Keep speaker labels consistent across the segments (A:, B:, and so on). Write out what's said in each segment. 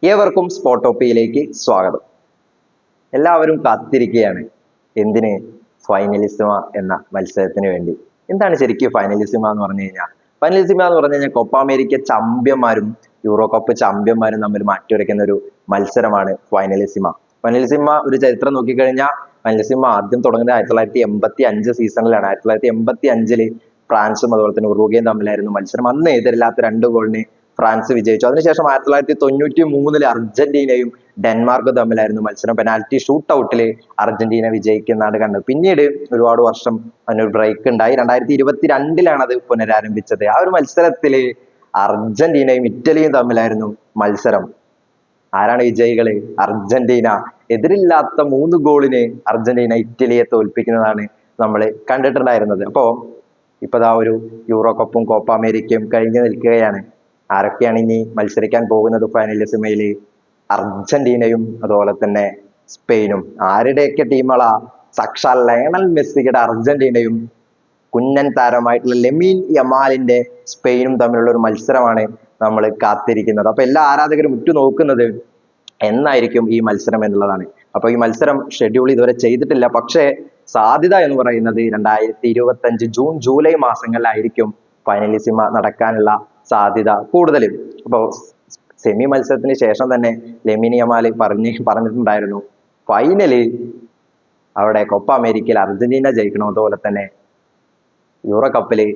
A: ഏവർക്കും സ്പോട്ടോപ്പിയിലേക്ക് സ്വാഗതം. എല്ലാവരും കാത്തിരിക്കുകയാണ് എന്തിന്? ഫൈനലിസിമ എന്ന മത്സരത്തിന് വേണ്ടി. എന്താണ് ശരിക്കും ഫൈനലിസിമ എന്ന് പറഞ്ഞു കഴിഞ്ഞാൽ? ഫൈനലിസിമ എന്ന് പറഞ്ഞു കഴിഞ്ഞാൽ കോപ്പ അമേരിക്ക ചാമ്പ്യന്മാരും യൂറോ കപ്പ് ചാമ്പ്യന്മാരും തമ്മിൽ മാറ്റുരയ്ക്കുന്ന ഒരു മത്സരമാണ് ഫൈനലിസിമ. ഫൈനലിസിമ ഒരു ചരിത്രം നോക്കിക്കഴിഞ്ഞാൽ ഫൈനലിസിമ ആദ്യം തുടങ്ങുന്നത് 1985 സീസണിലാണ്. 1985 ഫ്രാൻസും അതുപോലെ തന്നെ ഉറുഗ്വേയും തമ്മിലായിരുന്നു മത്സരം. അന്ന് എതിരില്ലാത്ത 2 ഗോളിന് ഫ്രാൻസ് വിജയിച്ചു. അതിനുശേഷം 1993 അർജന്റീനയും ഡെൻമാർക്കും തമ്മിലായിരുന്നു മത്സരം. പെനാൽറ്റി ഷൂട്ട് ഔട്ടിൽ അർജന്റീന വിജയിക്കുന്നതാണ് കണ്ടത്. പിന്നീട് ഒരുപാട് വർഷം അതിനൊരു ബ്രേക്ക് ഉണ്ടായി. 2022 അത് പുനരാരംഭിച്ചത്. ആ ഒരു മത്സരത്തില് അർജന്റീനയും ഇറ്റലിയും തമ്മിലായിരുന്നു മത്സരം. ആരാണ് വിജയികള്? അർജന്റീന. എതിരില്ലാത്ത 3 ഗോളിന് അർജന്റീന ഇറ്റലിയെ തോൽപ്പിക്കുന്നതാണ് നമ്മൾ കണ്ടിട്ടുണ്ടായിരുന്നത്. അപ്പോ ഇപ്പതാ ഒരു യൂറോ കപ്പും കോപ്പ അമേരിക്കയും കഴിഞ്ഞു നിൽക്കുകയാണ്. ആരൊക്കെയാണ് ഇനി മത്സരിക്കാൻ പോകുന്നത് ഫൈനലിസിമയില്? അർജന്റീനയും അതുപോലെ തന്നെ സ്പെയിനും. ആരുടെയൊക്കെ ടീമുകളാ? സാക്ഷാൽ ലയണൽ മെസ്സിയുടെ അർജന്റീനയും കുഞ്ഞൻ താരമായിട്ടുള്ള ലെമീൻ യമാലിന്റെ സ്പെയിനും തമ്മിലുള്ള ഒരു മത്സരമാണ് നമ്മൾ കാത്തിരിക്കുന്നത്. അപ്പൊ എല്ലാ ആരാധകരും ഉറ്റുനോക്കുന്നത് എന്നായിരിക്കും ഈ മത്സരം എന്നുള്ളതാണ്. അപ്പൊ ഈ മത്സരം ഷെഡ്യൂൾ ഇതുവരെ ചെയ്തിട്ടില്ല. പക്ഷേ സാധ്യത എന്ന് പറയുന്നത് 2025 ജൂൺ ജൂലൈ മാസങ്ങളിലായിരിക്കും ഫൈനലിസിമ നടക്കാനുള്ള സാധ്യത കൂടുതലും. അപ്പോ സെമി മത്സരത്തിന് ശേഷം തന്നെ ലെമീൻ യമാൽ പറഞ്ഞിട്ടുണ്ടായിരുന്നു ഫൈനല് അവിടെ കോപ്പ അമേരിക്കയിൽ അർജന്റീന ജയിക്കണം, അതുപോലെ തന്നെ യൂറോ കപ്പില്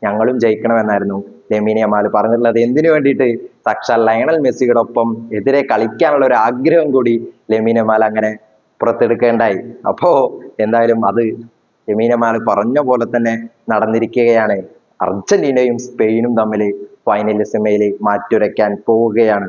A: ഞങ്ങളും ജയിക്കണമെന്നായിരുന്നു ലെമീൻ യമാൽ പറഞ്ഞിട്ടുള്ളത്. എന്തിനു വേണ്ടിയിട്ട്? സാക്ഷാൽ ലയണൽ മെസ്സിയുടെ ഒപ്പം എതിരെ കളിക്കാനുള്ള ഒരു ആഗ്രഹം കൂടി ലെമീൻ യമാൽ അങ്ങനെ പുറത്തെടുക്കേണ്ടായി. അപ്പോ എന്തായാലും അത് ലെമീൻ യമാൽ പറഞ്ഞ പോലെ തന്നെ നടന്നിരിക്കുകയാണ്. അർജന്റീനയും സ്പെയിനും തമ്മിൽ ഫൈനലിസിമയിൽ മാറ്റുരയ്ക്കാൻ പോവുകയാണ്.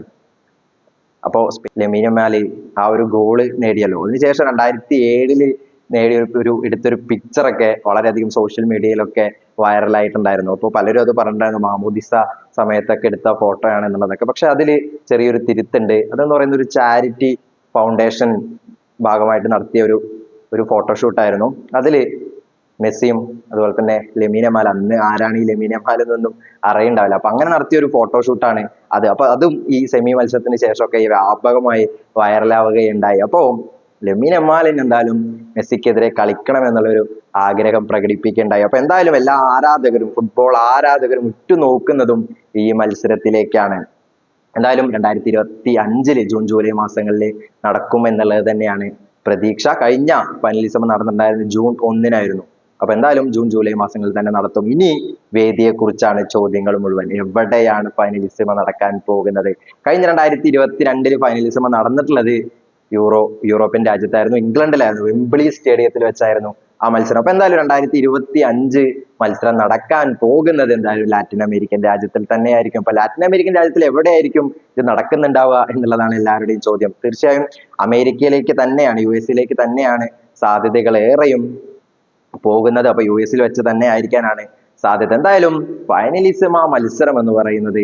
A: അപ്പോ ലെമീൻ യമാൽ ആ ഒരു ഗോള് നേടിയല്ലോ. അതിനുശേഷം 2007 നേടിയ എടുത്തൊരു പിക്ചറൊക്കെ വളരെയധികം സോഷ്യൽ മീഡിയയിലൊക്കെ വൈറലായിട്ടുണ്ടായിരുന്നു. അപ്പോൾ പലരും അത് പറഞ്ഞിട്ടുണ്ടായിരുന്നു മാമോദിസ സമയത്തൊക്കെ എടുത്ത ഫോട്ടോ ആണ് എന്നുള്ളതൊക്കെ. പക്ഷെ അതിൽ ചെറിയൊരു തിരുത്തുണ്ട്. അതെന്ന് പറയുന്ന ഒരു ചാരിറ്റി ഫൗണ്ടേഷൻ ഭാഗമായിട്ട് നടത്തിയ ഒരു ഫോട്ടോഷൂട്ടായിരുന്നു. അതില് മെസ്സിയും അതുപോലെ തന്നെ ലെമീൻ യമാൽ, അന്ന് ആരാണ് ഈ ലെമീൻ യമാൽ എന്നൊന്നും അറിയണ്ടാവില്ല. അപ്പൊ അങ്ങനെ നടത്തിയ ഒരു ഫോട്ടോഷൂട്ടാണ് അത്. അപ്പൊ അതും ഈ സെമി മത്സരത്തിന് ശേഷമൊക്കെ വ്യാപകമായി വൈറലാവുകയുണ്ടായി. അപ്പോ ലെമീൻ യമാലിന് എന്തായാലും മെസ്സിക്കെതിരെ കളിക്കണം എന്നുള്ളൊരു ആഗ്രഹം പ്രകടിപ്പിക്കുകയുണ്ടായി. അപ്പൊ എന്തായാലും എല്ലാ ആരാധകരും, ഫുട്ബോൾ ആരാധകരും ഉറ്റുനോക്കുന്നതും ഈ മത്സരത്തിലേക്കാണ്. എന്തായാലും 2025 ജൂൺ ജൂലൈ മാസങ്ങളിൽ നടക്കും എന്നുള്ളത് തന്നെയാണ് പ്രതീക്ഷ. കഴിഞ്ഞ ഫൈനലിസം നടന്നിട്ടുണ്ടായിരുന്നത് ജൂൺ 1 അപ്പൊ എന്തായാലും ജൂൺ ജൂലൈ മാസങ്ങളിൽ തന്നെ നടത്തും. ഇനി വേദിയെ കുറിച്ചാണ് ചോദ്യങ്ങൾ മുഴുവൻ. എവിടെയാണ് ഫൈനലിസിമ നടക്കാൻ പോകുന്നത്? കഴിഞ്ഞ 2022 ഫൈനലിസിമ നടന്നിട്ടുള്ളത് യൂറോപ്യൻ രാജ്യത്തായിരുന്നു, ഇംഗ്ലണ്ടിലായിരുന്നു. വെംബ്ലി സ്റ്റേഡിയത്തിൽ വെച്ചായിരുന്നു ആ മത്സരം. അപ്പൊ എന്തായാലും 2025 മത്സരം നടക്കാൻ പോകുന്നത് എന്തായാലും ലാറ്റിൻ അമേരിക്കൻ രാജ്യത്തിൽ തന്നെയായിരിക്കും. അപ്പൊ ലാറ്റിൻ അമേരിക്കൻ രാജ്യത്തിൽ എവിടെയായിരിക്കും ഇത് നടക്കുന്നുണ്ടാവുക എന്നുള്ളതാണ് എല്ലാവരുടെയും ചോദ്യം. തീർച്ചയായും അമേരിക്കയിലേക്ക് തന്നെയാണ്, US തന്നെയാണ് സാധ്യതകൾ ഏറെയും പോകുന്നത്. അപ്പൊ US വെച്ച് തന്നെ ആയിരിക്കാനാണ് സാധ്യത. എന്തായാലും ഫൈനലിസിമ മത്സരം എന്ന് പറയുന്നത്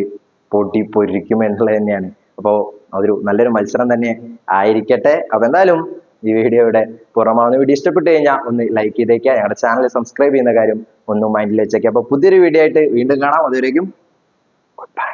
A: പൊട്ടിപ്പൊരിക്കും എന്നുള്ളത് തന്നെയാണ്. അപ്പോ അതൊരു നല്ലൊരു മത്സരം തന്നെ ആയിരിക്കട്ടെ. അപ്പൊ എന്തായാലും ഈ വീഡിയോയുടെ പുറമാവുന്ന വീഡിയോ ഇഷ്ടപ്പെട്ടു കഴിഞ്ഞാൽ ഒന്ന് ലൈക്ക് ചെയ്തേക്കുക. ഞങ്ങളുടെ ചാനൽ സബ്സ്ക്രൈബ് ചെയ്യുന്ന കാര്യം ഒന്നും മൈൻഡിൽ വെച്ചേക്കുക. അപ്പൊ പുതിയൊരു വീഡിയോ ആയിട്ട് വീണ്ടും കാണാം. അതുവരേക്കും ഗുഡ് ബൈ.